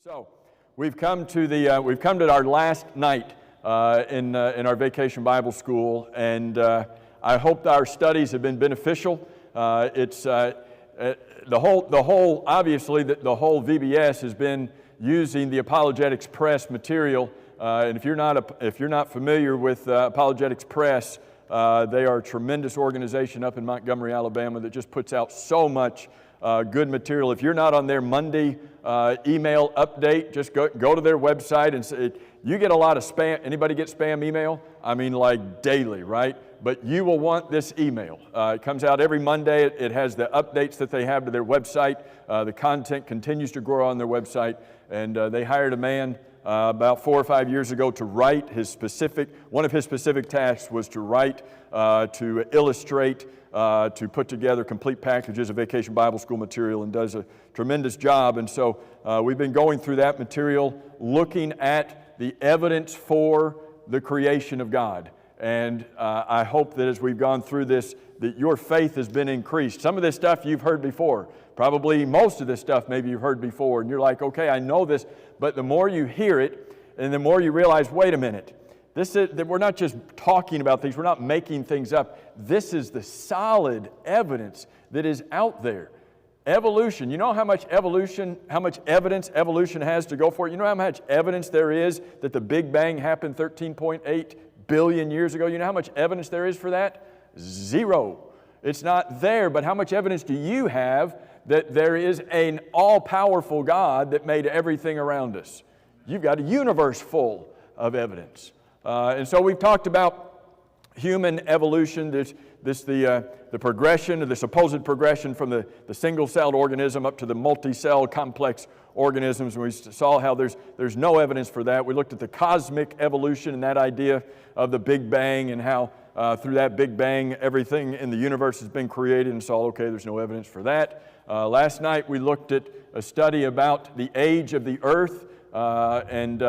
So we've come to our last night in our Vacation Bible School, and I hope that our studies have been beneficial. Obviously the whole VBS has been using the Apologetics Press material, and if you're not familiar with Apologetics Press, they are a tremendous organization up in Montgomery, Alabama, that just puts out so much good material. If you're not on their Monday email update, just go to their website and you get a lot of spam. Anybody get spam email? I mean, like daily, right? But you will want this email. It comes out every Monday. It has the updates that they have to their website. The content continues to grow on their website, and they hired a man about 4 or 5 years ago to write one of his specific tasks was to write, to illustrate, to put together complete packages of Vacation Bible School material, and does a tremendous job. And so we've been going through that material, looking at the evidence for the creation of God. And I hope that as we've gone through this, that your faith has been increased. Some of this stuff you've heard before. Probably most of this stuff maybe you've heard before, and you're like, okay, I know this. But the more you hear it, and the more you realize, wait a minute, we're not just talking about things, we're not making things up. This is the solid evidence that is out there. Evolution, you know how much evidence evolution has to go for it? You know how much evidence there is that the Big Bang happened 13.8 billion years ago? You know how much evidence there is for that? Zero. It's not there, but how much evidence do you have that there is an all-powerful God that made everything around us? You've got a universe full of evidence. And so we've talked about human evolution, the progression, or the supposed progression from the single-celled organism up to the multi-cell complex organisms. And we saw how there's no evidence for that. We looked at the cosmic evolution and that idea of the Big Bang, and how through that Big Bang everything in the universe has been created, and saw, okay, there's no evidence for that. Last night we looked at a study about the age of the earth, and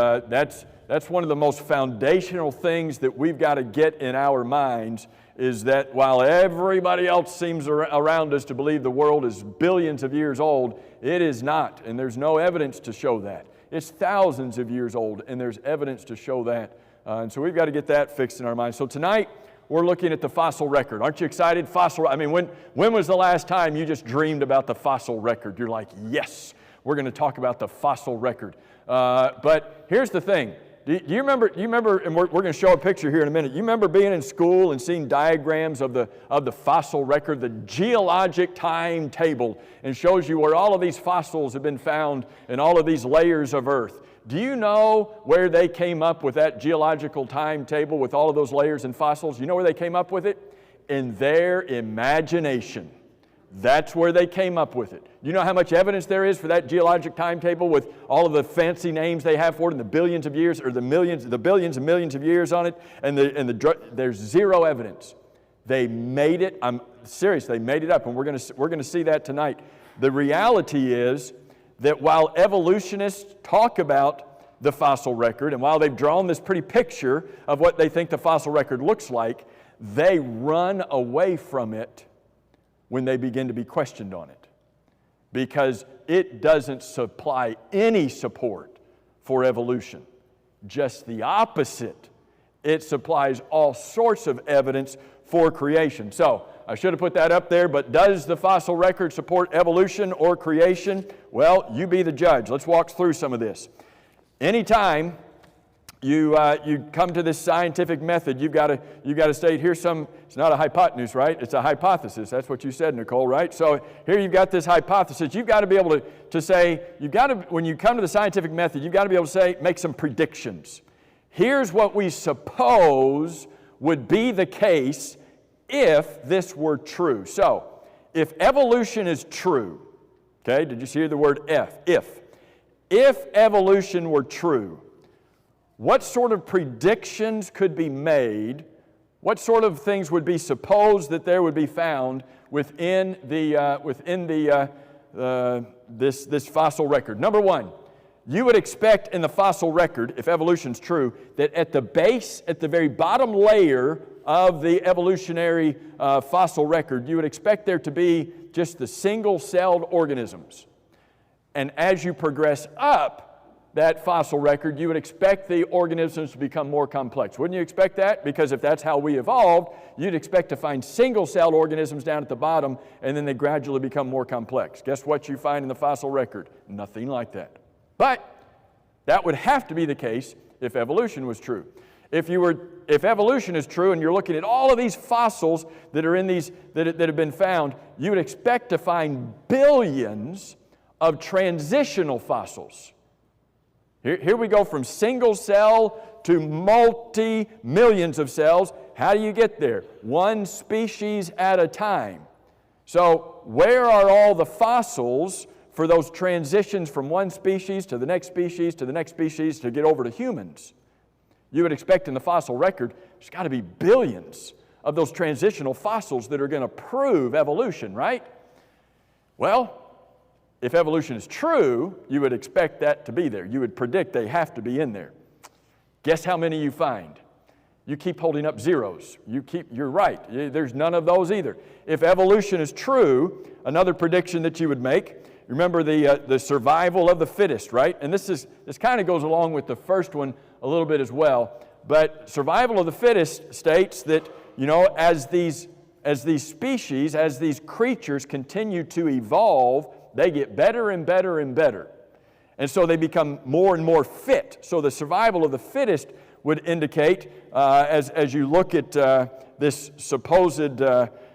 that's one of the most foundational things that we've got to get in our minds, is that while everybody else seems around us to believe the world is billions of years old, it is not, and there's no evidence to show that. It's thousands of years old, and there's evidence to show that. And so we've got to get that fixed in our minds. So tonight, we're looking at the fossil record. Aren't you excited? I mean, when was the last time you just dreamed about the fossil record? You're like, yes, we're going to talk about the fossil record. But here's the thing. Do you remember, and we're going to show a picture here in a minute. You remember being in school and seeing diagrams of the fossil record, the geologic timetable, and shows you where all of these fossils have been found in all of these layers of earth. Do you know where they came up with that geological timetable with all of those layers and fossils? You know where they came up with it? In their imagination. That's where they came up with it. You know how much evidence there is for that geologic timetable with all of the fancy names they have for it, and the billions of years, or the billions and millions of years on it, and there's zero evidence. They made it. I'm serious. They made it up, and we're going to see that tonight. The reality is that while evolutionists talk about the fossil record, and while they've drawn this pretty picture of what they think the fossil record looks like, they run away from it when they begin to be questioned on it, because it doesn't supply any support for evolution. Just the opposite. It supplies all sorts of evidence for creation. So, I should have put that up there, but does the fossil record support evolution or creation? Well, you be the judge. Let's walk through some of this. Anytime you come to this scientific method, you've got to state, here's it's not a hypotenuse, right? It's a hypothesis. That's what you said, Nicole, right? So here you've got this hypothesis. You've got to be able to say, when you come to the scientific method, you've got to be able to say, make some predictions. Here's what we suppose would be the case if this were true. So, if evolution is true, okay, did you hear the word if? If evolution were true, what sort of predictions could be made? What sort of things would be supposed that there would be found within this fossil record? Number one, you would expect in the fossil record, if evolution's true, that at the base, at the very bottom layer of the evolutionary fossil record, you would expect there to be just the single-celled organisms. And as you progress up, that fossil record, you would expect the organisms to become more complex. Wouldn't you expect that? Because if that's how we evolved, you'd expect to find single-celled organisms down at the bottom, and then they gradually become more complex. Guess what you find in the fossil record? Nothing like that. But that would have to be the case if evolution was true. If evolution is true and you're looking at all of these fossils that are in these that have been found, you would expect to find billions of transitional fossils. Here we go from single cell to multi-millions of cells. How do you get there? One species at a time. So where are all the fossils for those transitions from one species to the next species to the next species to get over to humans? You would expect in the fossil record, there's got to be billions of those transitional fossils that are going to prove evolution, right? Well, if evolution is true, you would expect that to be there. You would predict they have to be in there. Guess how many you find? You keep holding up zeros. You're right. There's none of those either. If evolution is true, another prediction that you would make, remember the survival of the fittest, right? And this kind of goes along with the first one a little bit as well. But survival of the fittest states that, as these species, as these creatures continue to evolve, they get better and better and better. And so they become more and more fit. So the survival of the fittest would indicate, as you look at this supposed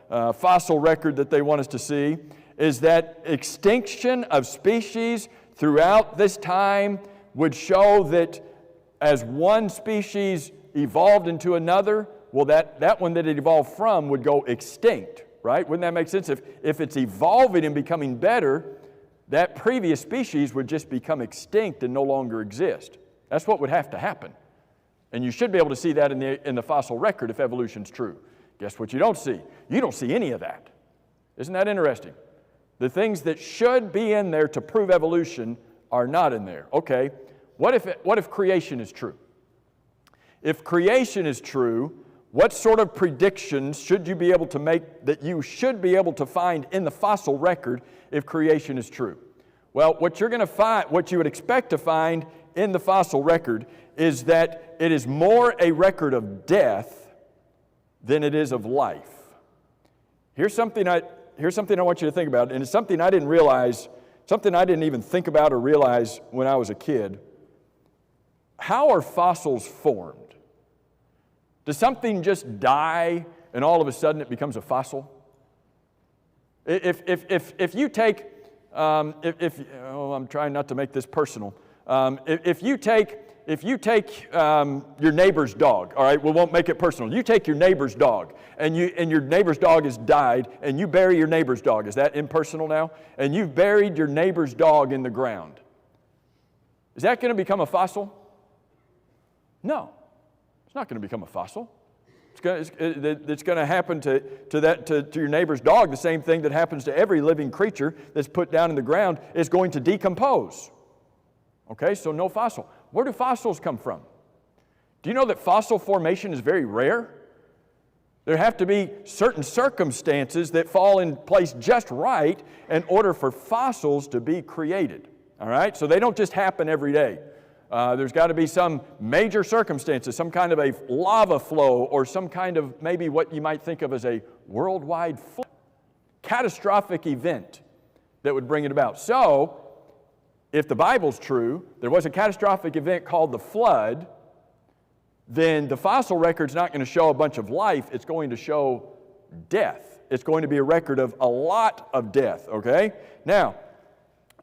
fossil record that they want us to see, is that extinction of species throughout this time would show that as one species evolved into another, well, that one that it evolved from would go extinct, right? Wouldn't that make sense? If it's evolving and becoming better, that previous species would just become extinct and no longer exist. That's what would have to happen. And you should be able to see that in the fossil record if evolution's true. Guess what you don't see? You don't see any of that. Isn't that interesting? The things that should be in there to prove evolution are not in there. Okay, what if creation is true? If creation is true, what sort of predictions should you be able to make that you should be able to find in the fossil record if creation is true? Well, what you're going to find, what you would expect to find in the fossil record is that it is more a record of death than it is of life. Here's something I want you to think about, and it's something I didn't realize, something I didn't even think about or realize when I was a kid. How are fossils formed? Does something just die and all of a sudden it becomes a fossil? If you take, I'm trying not to make this personal. If you take your neighbor's dog, all right, we won't make it personal. You take your neighbor's dog, and your neighbor's dog has died, and you bury your neighbor's dog. Is that impersonal now? And you've buried your neighbor's dog in the ground. Is that going to become a fossil? No, it's not going to become a fossil. It's going to happen to your neighbor's dog. The same thing that happens to every living creature that's put down in the ground is going to decompose. Okay, so no fossil. Where do fossils come from? Do you know that fossil formation is very rare? There have to be certain circumstances that fall in place just right in order for fossils to be created. All right, so they don't just happen every day. There's got to be some major circumstances, some kind of a lava flow or some kind of maybe what you might think of as a worldwide flood, catastrophic event that would bring it about. So, if the Bible's true, there was a catastrophic event called the flood, then the fossil record's not going to show a bunch of life, it's going to show death. It's going to be a record of a lot of death, okay? Now,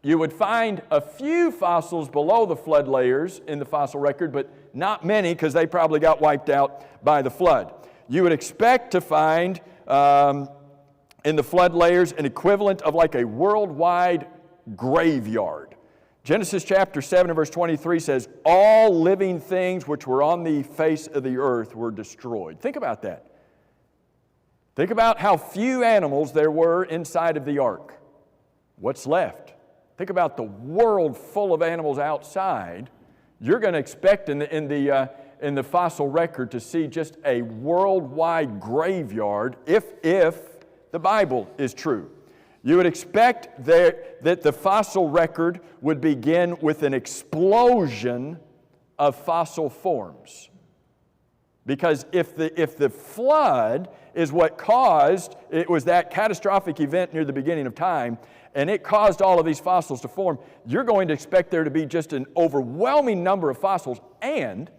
you would find a few fossils below the flood layers in the fossil record, but not many because they probably got wiped out by the flood. You would expect to find in the flood layers an equivalent of like a worldwide graveyard. Genesis chapter 7 and verse 23 says, all living things which were on the face of the earth were destroyed. Think about that. Think about how few animals there were inside of the ark. What's left? Think about the world full of animals outside. You're going to expect in the fossil record to see just a worldwide graveyard if the Bible is true. You would expect that the fossil record would begin with an explosion of fossil forms. Because if the flood is what caused, it was that catastrophic event near the beginning of time, and it caused all of these fossils to form, you're going to expect there to be just an overwhelming number of fossils, and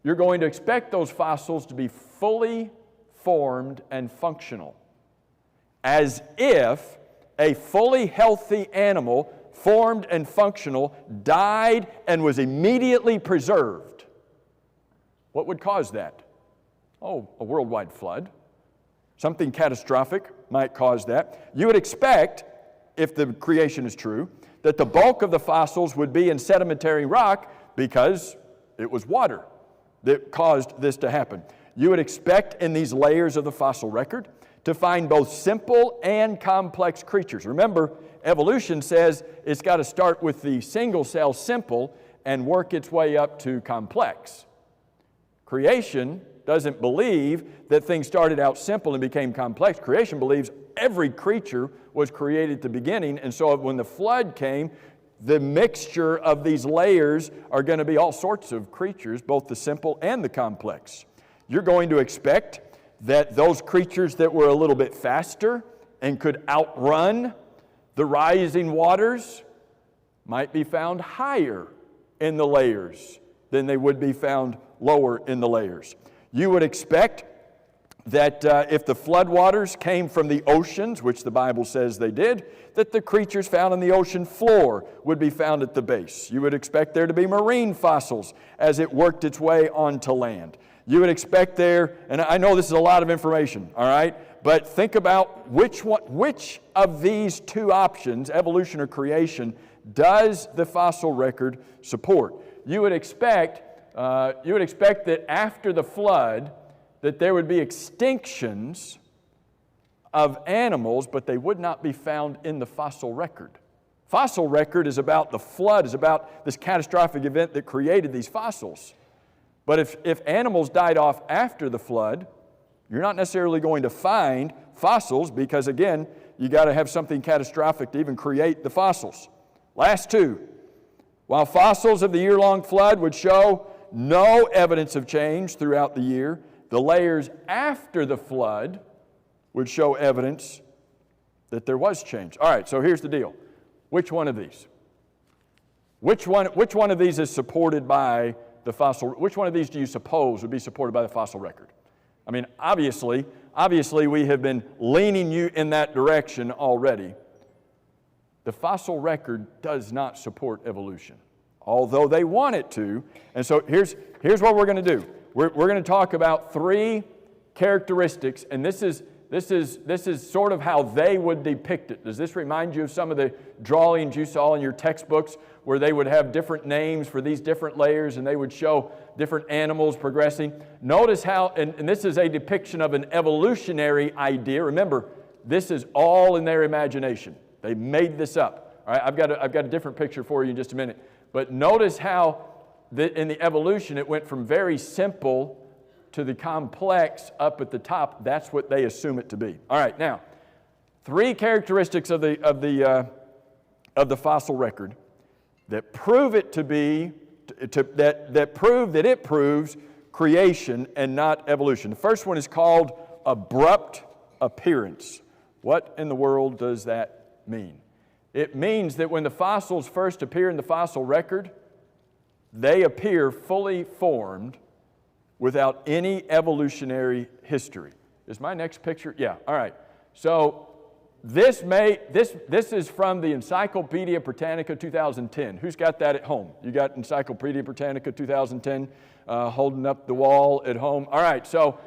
you're going to expect those fossils to be fully formed and functional. As if a fully healthy animal, formed and functional, died and was immediately preserved. What would cause that? Oh, a worldwide flood. Something catastrophic might cause that. You would expect, if the creation is true, that the bulk of the fossils would be in sedimentary rock because it was water that caused this to happen. You would expect in these layers of the fossil record to find both simple and complex creatures. Remember, evolution says it's got to start with the single cell simple and work its way up to complex. Creation doesn't believe that things started out simple and became complex. Creation believes every creature was created at the beginning, and so when the flood came, the mixture of these layers are going to be all sorts of creatures, both the simple and the complex. You're going to expect that those creatures that were a little bit faster and could outrun the rising waters might be found higher in the layers than they would be found lower in the layers. You would expect that if the floodwaters came from the oceans, which the Bible says they did, that the creatures found on the ocean floor would be found at the base. You would expect there to be marine fossils as it worked its way onto land. You would expect there, and I know this is a lot of information, all right, but think about which of these two options, evolution or creation, does the fossil record support? You would expect that after the flood, that there would be extinctions of animals, but they would not be found in the fossil record. Fossil record is about the flood, is about this catastrophic event that created these fossils. But if animals died off after the flood, you're not necessarily going to find fossils because, again, you got to have something catastrophic to even create the fossils. Last two. While fossils of the year-long flood would show no evidence of change throughout the year, the layers after the flood would show evidence that there was change. All right, so here's the deal. Which one of these? Which one of these is supported by the fossil? Which one of these do you suppose would be supported by the fossil record? I mean, obviously we have been leaning you in that direction already. The fossil record does not support evolution, although they want it to. And so here's what we're going to do. We're going to talk about three characteristics, and this is sort of how they would depict it. Does this remind you of some of the drawings you saw in your textbooks where they would have different names for these different layers and they would show different animals progressing? Notice how, and this is a depiction of an evolutionary idea. Remember, this is all in their imagination. They made this up. All right, I've got a different picture for you in just a minute. But notice how in the evolution it went from very simple to the complex up at the top. That's what they assume it to be. All right, now, three characteristics of the fossil record that prove it to be that prove that it proves creation and not evolution. The first one is called abrupt appearance. What in the world does that mean? It means that when the fossils first appear in the fossil record, they appear fully formed without any evolutionary history. Is my next picture? Yeah, all right. So this is from the Encyclopedia Britannica 2010. Who's got that at home? You got Encyclopedia Britannica 2010 holding up the wall at home? All right, so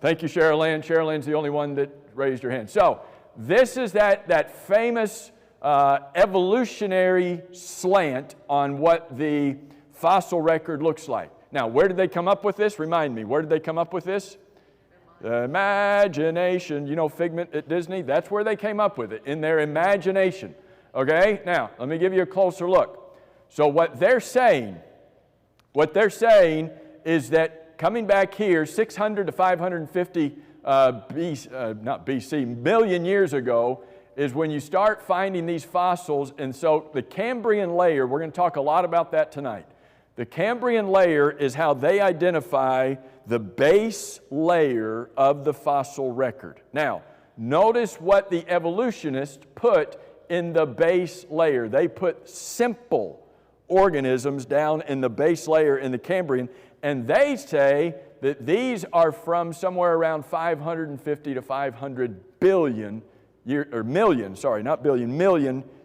thank you, Cheryl Ann. Cheryl Ann's the only one that raised her hand. So this is that famous evolutionary slant on what the fossil record looks like. Now, where did they come up with this? Remind me, where did they come up with this? The imagination. You know Figment at Disney? That's where they came up with it, in their imagination. Okay? Now, let me give you a closer look. So what they're saying is that coming back here 600 to 550 million years ago, is when you start finding these fossils, and so the Cambrian layer, we're going to talk a lot about that tonight. The Cambrian layer is how they identify the base layer of the fossil record. Now, notice what the evolutionists put in the base layer. They put simple organisms down in the base layer in the Cambrian, and they say that these are from somewhere around 550 to 500 billion million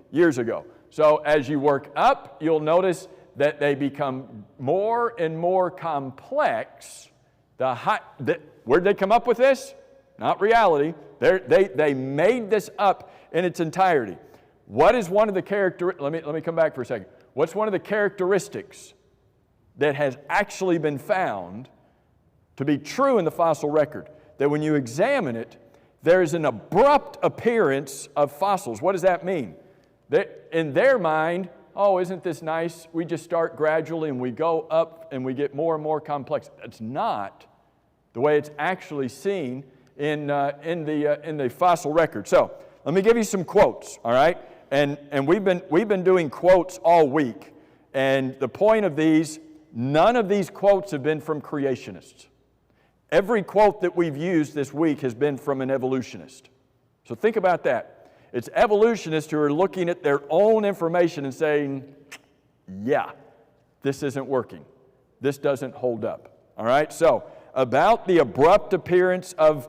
years ago. So as you work up, you'll notice that they become more and more complex. Where'd they come up with this? Not reality. They made this up in its entirety. What is one of the let me come back for a second. What's one of the characteristics that has actually been found to be true in the fossil record? That when you examine it, there is an abrupt appearance of fossils. What does that mean? That in their mind, oh, isn't this nice? We just start gradually and we go up and we get more and more complex. That's not the way it's actually seen in the fossil record. So let me give you some quotes, all right? And we've been doing quotes all week. And the point of these, none of these quotes have been from creationists. Every quote that we've used this week has been from an evolutionist. So think about that. It's evolutionists who are looking at their own information and saying, yeah, this isn't working. This doesn't hold up. All right? So about the abrupt appearance of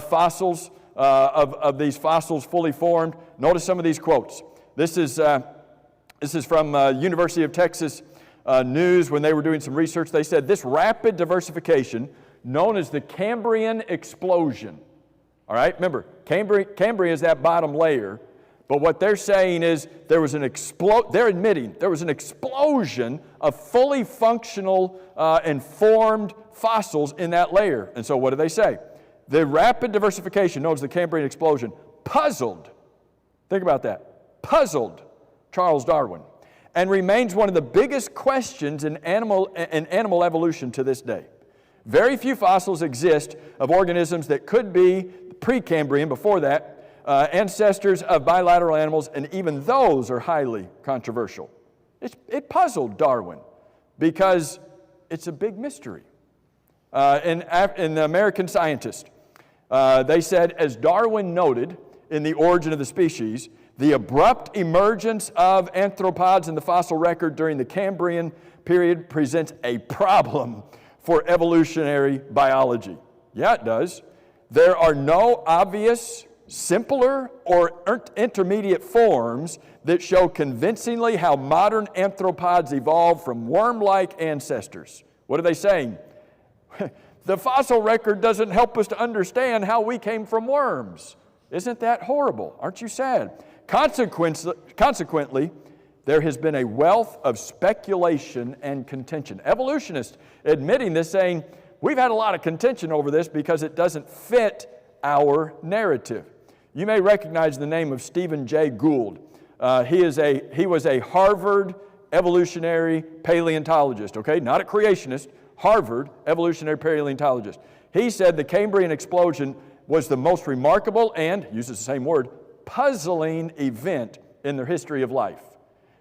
fossils, of these fossils fully formed, notice some of these quotes. This is from University of Texas News when they were doing some research. They said this rapid diversification, known as the Cambrian explosion. All right, remember, Cambria is that bottom layer, but what they're saying is they're admitting there was an explosion of fully functional and formed fossils in that layer. And so what do they say? The rapid diversification, known as the Cambrian explosion, puzzled, think about that, puzzled Charles Darwin, and remains one of the biggest questions in animal evolution to this day. Very few fossils exist of organisms that could be Precambrian, before that, ancestors of bilateral animals, and even those are highly controversial. It puzzled Darwin because it's a big mystery. In the American Scientist, they said, as Darwin noted in The Origin of the Species, the abrupt emergence of arthropods in the fossil record during the Cambrian period presents a problem for evolutionary biology. Yeah, it does. There are no obvious, simpler, or intermediate forms that show convincingly how modern arthropods evolved from worm-like ancestors. What are they saying? The fossil record doesn't help us to understand how we came from worms. Isn't that horrible? Aren't you sad? Consequently, there has been a wealth of speculation and contention. Evolutionists admitting this, saying, we've had a lot of contention over this because it doesn't fit our narrative. You may recognize the name of Stephen Jay Gould. He was a Harvard evolutionary paleontologist, okay? Not a creationist, Harvard evolutionary paleontologist. He said the Cambrian explosion was the most remarkable and, uses the same word, puzzling event in the history of life.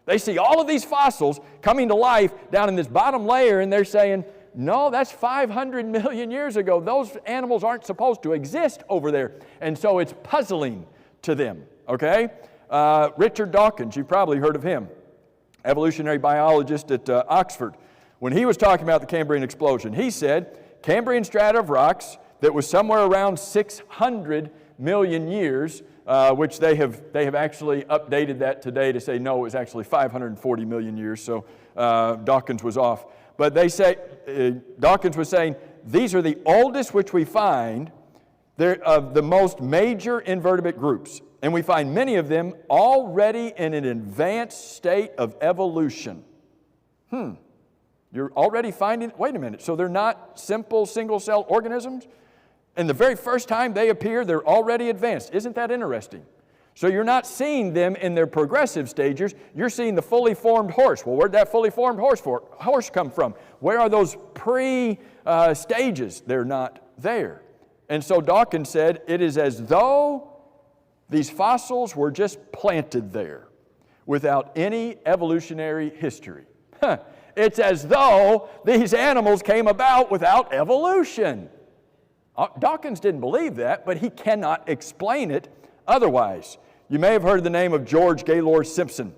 They see all of these fossils coming to life down in this bottom layer, and they're saying, no, that's 500 million years ago. Those animals aren't supposed to exist over there. And so it's puzzling to them, okay? Richard Dawkins, you've probably heard of him, evolutionary biologist at Oxford. When he was talking about the Cambrian explosion, he said, Cambrian strata of rocks that was somewhere around 600 million years, which they have actually updated that today to say, no, it was actually 540 million years, so Dawkins was off. But they say, Dawkins was saying, these are the oldest which we find. They're of the most major invertebrate groups, and we find many of them already in an advanced state of evolution. You're already finding, wait a minute, so they're not simple single-cell organisms? And the very first time they appear, they're already advanced. Isn't that interesting? So you're not seeing them in their progressive stages. You're seeing the fully formed horse. Well, where'd that fully formed horse come from? Where are those pre-stages? They're not there. And so Dawkins said, it is as though These fossils were just planted there without any evolutionary history. It's as though these animals came about without evolution. Dawkins didn't believe that, but he cannot explain it otherwise. You may have heard the name of George Gaylord Simpson,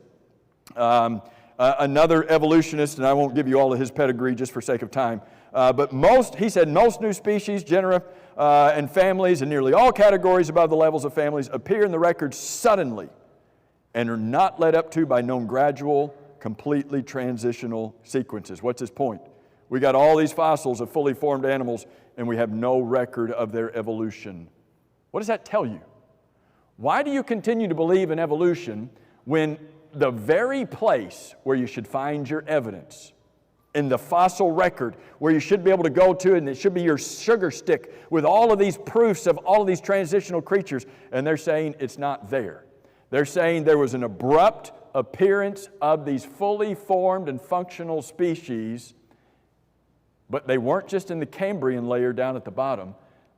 another evolutionist, and I won't give you all of his pedigree just for sake of time. But he said most new species, genera, and families in nearly all categories above the levels of families appear in the record suddenly and are not led up to by known gradual, completely transitional sequences. What's his point? We got all these fossils of fully formed animals and we have no record of their evolution. What does that tell you? Why do you continue to believe in evolution when the very place where you should find your evidence, in the fossil record, where you should be able to go to, and it should be your sugar stick with all of these proofs of all of these transitional creatures, and they're saying it's not there. They're saying there was an abrupt appearance of these fully formed and functional species, but they weren't just in the Cambrian layer down at the bottom.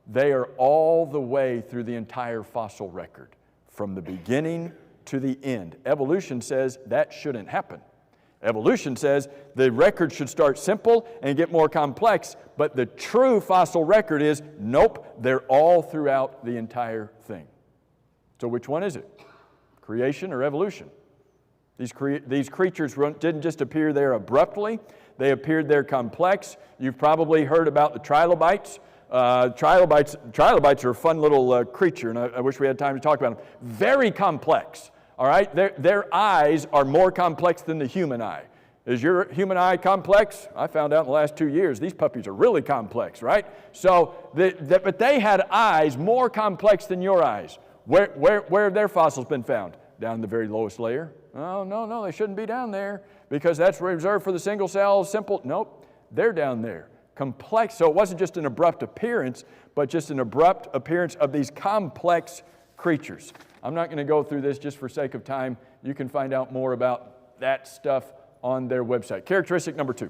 They are all the way through the entire fossil record, from the beginning to the end. Evolution says that shouldn't happen. Evolution says the record should start simple and get more complex, but the true fossil record is, nope, they're all throughout the entire thing. So which one is it? Creation or evolution? These creatures didn't just appear there abruptly. They appeared there complex. You've probably heard about the trilobites. Trilobites are a fun little creature, and I wish we had time to talk about them. Very complex, all right? Their eyes are more complex than the human eye. Is your human eye complex? I found out in the last 2 years, these puppies are really complex, right? So, but they had eyes more complex than your eyes. Where have their fossils been found? Down in the very lowest layer? Oh, no, they shouldn't be down there because that's reserved for the single cell, simple. Nope, they're down there. Complex, so it wasn't just an abrupt appearance, but just an abrupt appearance of these complex creatures. I'm not going to go through this just for sake of time. You can find out more about that stuff on their website. Characteristic number 2.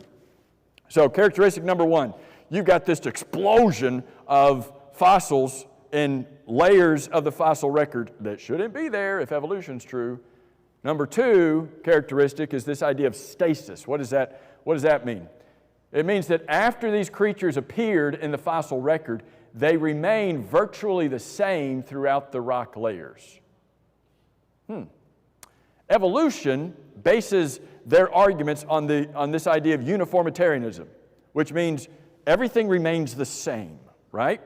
So characteristic number 1, you've got this explosion of fossils in layers of the fossil record that shouldn't be there if evolution's true. Number 2 characteristic is this idea of stasis. What does that mean? It means that after these creatures appeared in the fossil record, they remain virtually the same throughout the rock layers. Evolution bases their arguments on this idea of uniformitarianism, which means everything remains the same, right?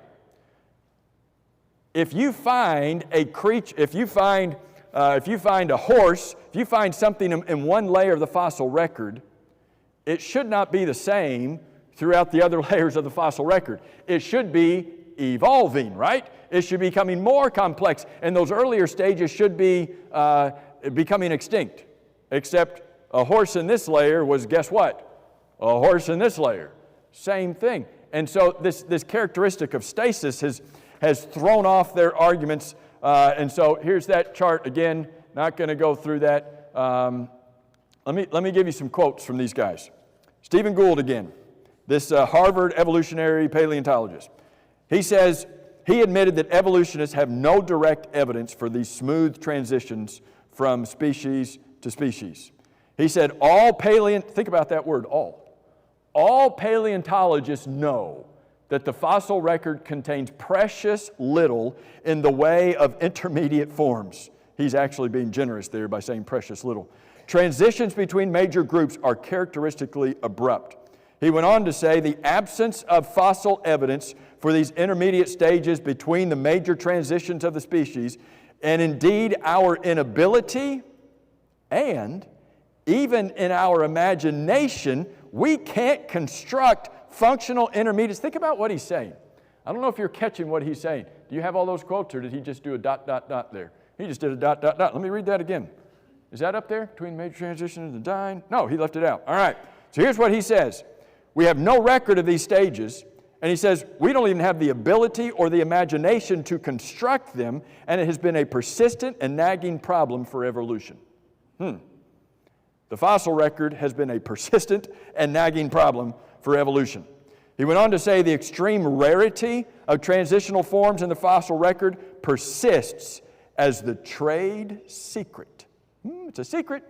If you find a creature, if you find a horse, if you find something in one layer of the fossil record, it should not be the same throughout the other layers of the fossil record. It should be evolving, right? It should be becoming more complex, and those earlier stages should be becoming extinct. Except a horse in this layer was, guess what? A horse in this layer. Same thing. And so this characteristic of stasis has thrown off their arguments. And so here's that chart again. Not going to go through that. Let me give you some quotes from these guys. Stephen Gould again, this Harvard evolutionary paleontologist. He says he admitted that evolutionists have no direct evidence for these smooth transitions from species to species. He said think about that word, all paleontologists know that the fossil record contains precious little in the way of intermediate forms. He's actually being generous there by saying precious little. Transitions between major groups are characteristically abrupt. He went on to say the absence of fossil evidence for these intermediate stages between the major transitions of the species, and indeed our inability and even in our imagination, we can't construct functional intermediates. Think about what he's saying. I don't know if you're catching what he's saying. Do you have all those quotes, or did he just do a ... there? He just did a ... Let me read that again. Is that up there, between major transitions and dying? No, he left it out. All right. So here's what he says. We have no record of these stages, and he says we don't even have the ability or the imagination to construct them, and it has been a persistent and nagging problem for evolution. The fossil record has been a persistent and nagging problem for evolution. He went on to say the extreme rarity of transitional forms in the fossil record persists as the trade secret. It's a secret.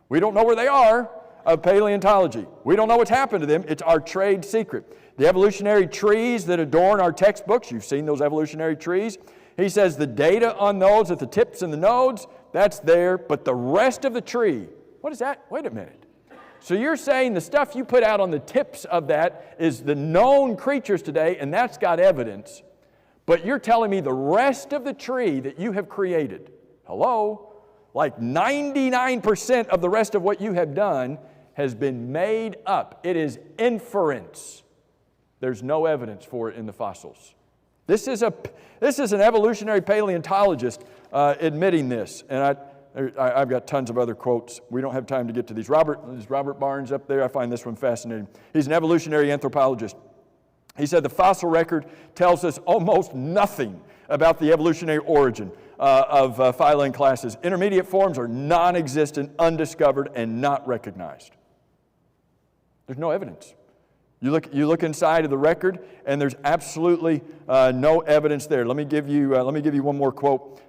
We don't know where they are of paleontology. We don't know what's happened to them. It's our trade secret. The evolutionary trees that adorn our textbooks, you've seen those evolutionary trees. He says the data on those at the tips and the nodes, that's there, but the rest of the tree, what is that? Wait a minute. So you're saying the stuff you put out on the tips of that is the known creatures today, and that's got evidence, but you're telling me the rest of the tree that you have created, hello? Like 99% of the rest of what you have done has been made up. It is inference. There's no evidence for it in the fossils. This is an evolutionary paleontologist admitting this. And I've got tons of other quotes. We don't have time to get to these. There's Robert Barnes up there. I find this one fascinating. He's an evolutionary anthropologist. He said the fossil record tells us almost nothing about the evolutionary origin of phyla and classes. Intermediate forms are non-existent, undiscovered, and not recognized. There's no evidence. You look inside of the record, and there's absolutely no evidence there. Let me give you one more quote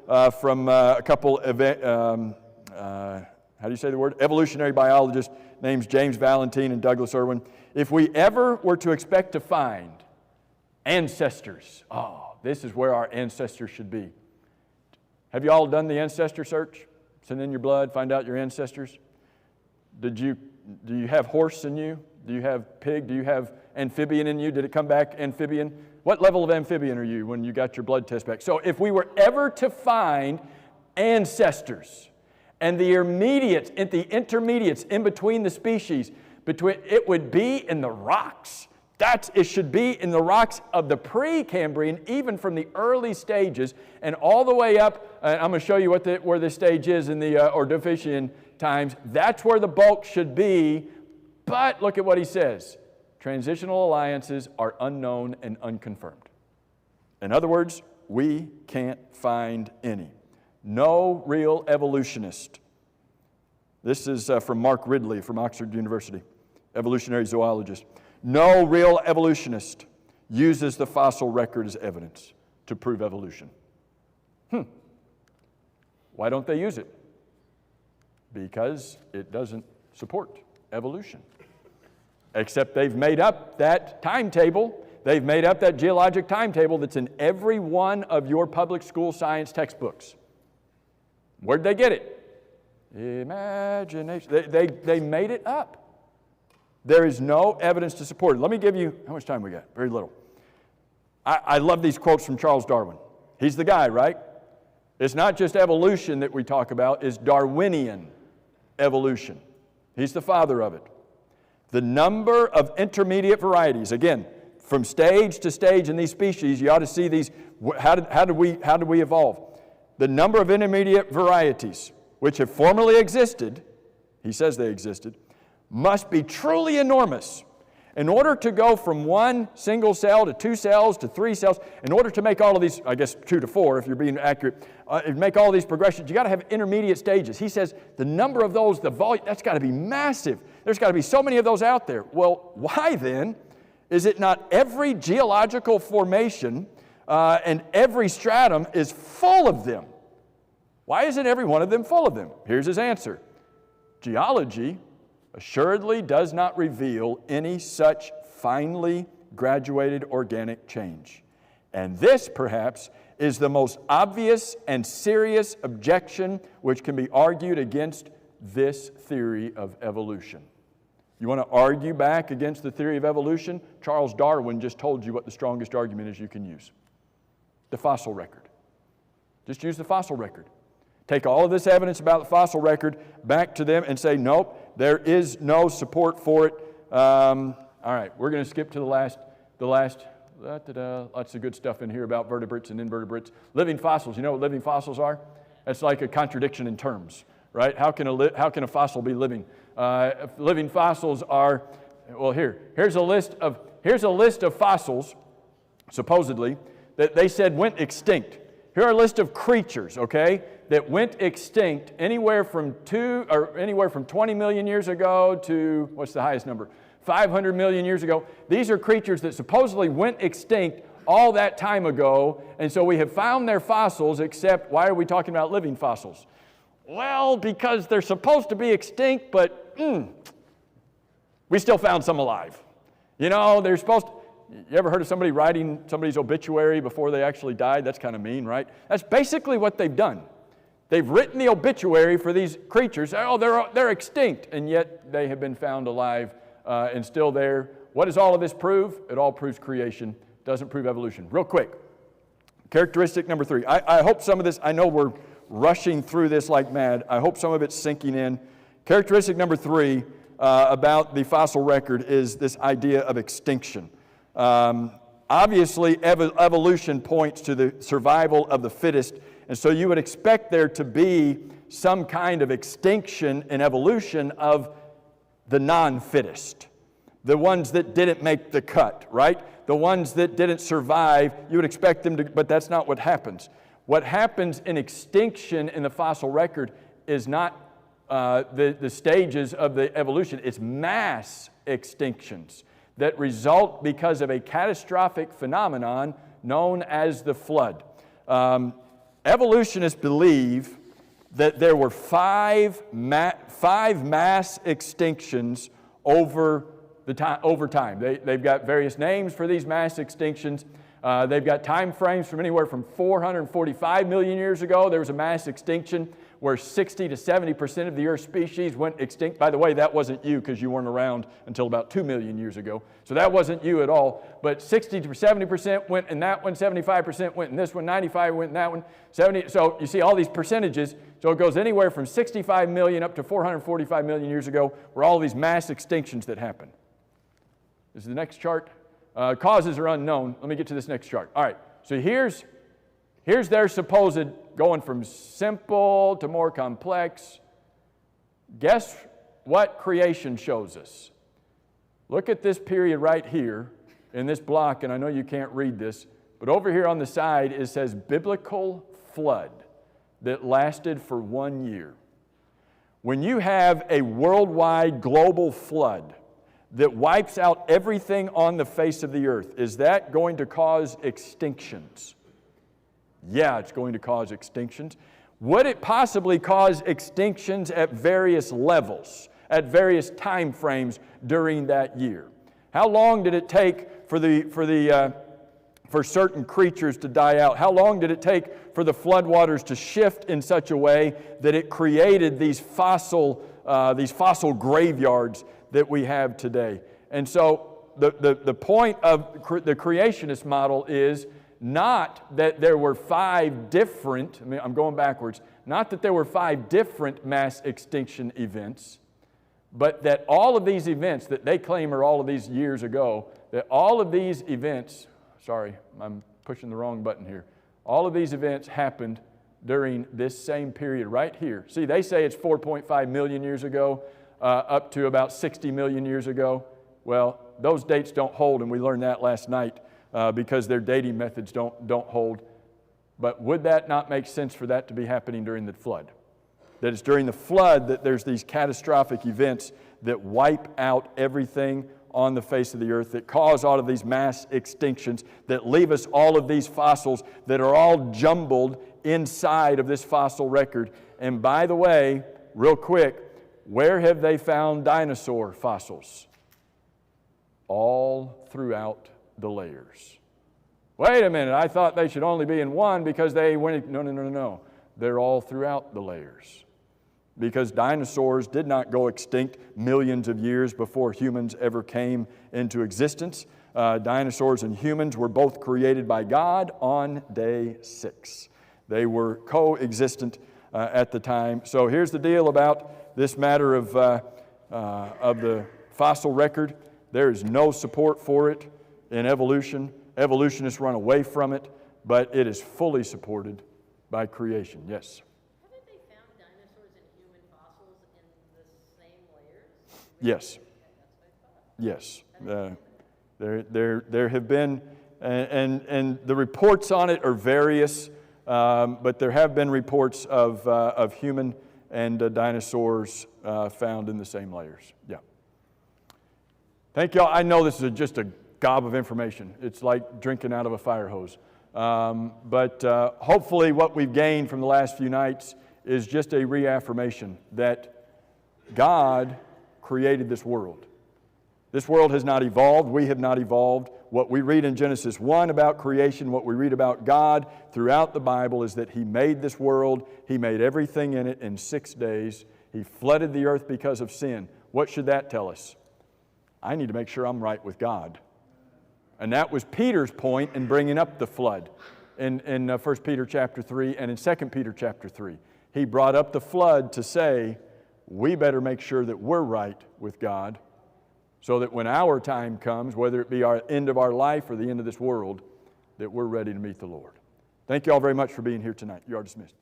from a couple of how do you say the word? Evolutionary biologists named James Valentine and Douglas Irwin. If we ever were to expect to find ancestors, this is where our ancestors should be. Have you all done the ancestor search? Send in your blood, find out your ancestors. Do you have horse in you? Do you have pig? Do you have amphibian in you? Did it come back amphibian? What level of amphibian are you when you got your blood test back? So if we were ever to find ancestors and the intermediates in between the species, it would be in the rocks. It should be in the rocks of the Precambrian, even from the early stages, and all the way up. I'm going to show you where the stage is in the Ordovician times. That's where the bulk should be. But look at what he says. Transitional alliances are unknown and unconfirmed. In other words, we can't find any. No real evolutionist. This is from Mark Ridley from Oxford University, evolutionary zoologist. No real evolutionist uses the fossil record as evidence to prove evolution. Why don't they use it? Because it doesn't support evolution. Except they've made up that timetable. They've made up that geologic timetable that's in every one of your public school science textbooks. Where'd they get it? Imagination. They made it up. There is no evidence to support it. Let me give you, how much time we got? Very little. I love these quotes from Charles Darwin. He's the guy, right? It's not just evolution that we talk about, it's Darwinian evolution. He's the father of it. The number of intermediate varieties, again, from stage to stage in these species, you ought to see these, how did we evolve? The number of intermediate varieties, which have formerly existed, he says they existed, must be truly enormous. In order to go from one single cell to 2 cells to 3 cells, in order to make all of these, I guess 2 to 4 if you're being accurate, make all these progressions, you got to have intermediate stages. He says the number of those, the volume, that's got to be massive. There's got to be so many of those out there. Well, why then is it not every geological formation and every stratum is full of them? Why isn't every one of them full of them? Here's his answer. Geology assuredly does not reveal any such finely graduated organic change. And this, perhaps, is the most obvious and serious objection which can be argued against this theory of evolution. You want to argue back against the theory of evolution? Charles Darwin just told you what the strongest argument is you can use. The fossil record. Just use the fossil record. Take all of this evidence about the fossil record back to them and say, nope, there is no support for it. All right, we're going to skip to the last. Lots of good stuff in here about vertebrates and invertebrates. Living fossils. You know what living fossils are? That's like a contradiction in terms, right? How can a fossil be living? Living fossils are, well, here's a list of fossils, supposedly, that they said went extinct. Here are a list of creatures, okay, that went extinct anywhere from 20 million years ago to, what's the highest number? 500 million years ago. These are creatures that supposedly went extinct all that time ago, and so we have found their fossils, except why are we talking about living fossils? Well, because they're supposed to be extinct, but we still found some alive. You know, they're supposed to, you ever heard of somebody writing somebody's obituary before they actually died? That's kind of mean, right? That's basically what they've done. They've written the obituary for these creatures. Oh, they're extinct, and yet they have been found alive and still there. What does all of this prove? It all proves creation. It doesn't prove evolution. Real quick, characteristic number 3. I hope some of this, I know we're rushing through this like mad. I hope some of it's sinking in. Characteristic number 3 about the fossil record is this idea of extinction. Obviously, evolution points to the survival of the fittest, and so you would expect there to be some kind of extinction in evolution of the non-fittest, the ones that didn't make the cut, right? The ones that didn't survive, you would expect them to, but that's not what happens. What happens in extinction in the fossil record is not the stages of the evolution, it's mass extinctions that result because of a catastrophic phenomenon known as the flood. Evolutionists believe that there were five mass extinctions over time. They've got various names for these mass extinctions. They've got time frames from anywhere from 445 million years ago. There was a mass extinction where 60 to 70% of the Earth's species went extinct. By the way, that wasn't you because you weren't around until about 2 million years ago. So that wasn't you at all. But 60 to 70% went in that one, 75% went in this one, 95 went in that one, 70. So you see all these percentages. So it goes anywhere from 65 million up to 445 million years ago, where all these mass extinctions that happen. This is the next chart. Causes are unknown. Let me get to this next chart. All right, so here's their supposed going from simple to more complex. Guess what creation shows us? Look at this period right here in this block, and I know you can't read this, but over here on the side it says biblical flood that lasted for 1 year. When you have a worldwide global flood that wipes out everything on the face of the earth, is that going to cause extinctions? Yeah, it's going to cause extinctions. Would it possibly cause extinctions at various levels, at various time frames during that year? How long did it take for certain creatures to die out? How long did it take for the floodwaters to shift in such a way that it created these fossil graveyards that we have today? And so the point of the creationist model is not that there were 5 different, I'm going backwards, not that there were 5 different mass extinction events, but that all of these events that they claim are all of these years ago, that all of these events, sorry, I'm pushing the wrong button here, all of these events happened during this same period right here. See, they say it's 4.5 million years ago, up to about 60 million years ago. Well, those dates don't hold, and we learned that last night. Because their dating methods don't hold. But would that not make sense for that to be happening during the flood? That it's during the flood that there's these catastrophic events that wipe out everything on the face of the earth, that cause all of these mass extinctions, that leave us all of these fossils that are all jumbled inside of this fossil record. And by the way, real quick, where have they found dinosaur fossils? All throughout the layers. Wait a minute, I thought they should only be in one because they went, no. They're all throughout the layers. Because dinosaurs did not go extinct millions of years before humans ever came into existence. Dinosaurs and humans were both created by God on day 6. They were coexistent at the time. So here's the deal about this matter of the fossil record. There is no support for it in evolution. Evolutionists run away from it, but it is fully supported by creation. Yes? Haven't they found dinosaurs and human fossils in the same layers? Yes. There have been, and the reports on it are various, but there have been reports of human and dinosaurs found in the same layers. Yeah. Thank y'all. I know this is just a gob of information. It's like drinking out of a fire hose. But hopefully what we've gained from the last few nights is just a reaffirmation that God created this world. This world has not evolved. We have not evolved. What we read in Genesis 1 about creation, what we read about God throughout the Bible is that He made this world. He made everything in it in 6 days. He flooded the earth because of sin. What should that tell us? I need to make sure I'm right with God. And that was Peter's point in bringing up the flood in 1 Peter chapter 3 and in 2 Peter chapter 3. He brought up the flood to say, we better make sure that we're right with God so that when our time comes, whether it be our end of our life or the end of this world, that we're ready to meet the Lord. Thank you all very much for being here tonight. You are dismissed.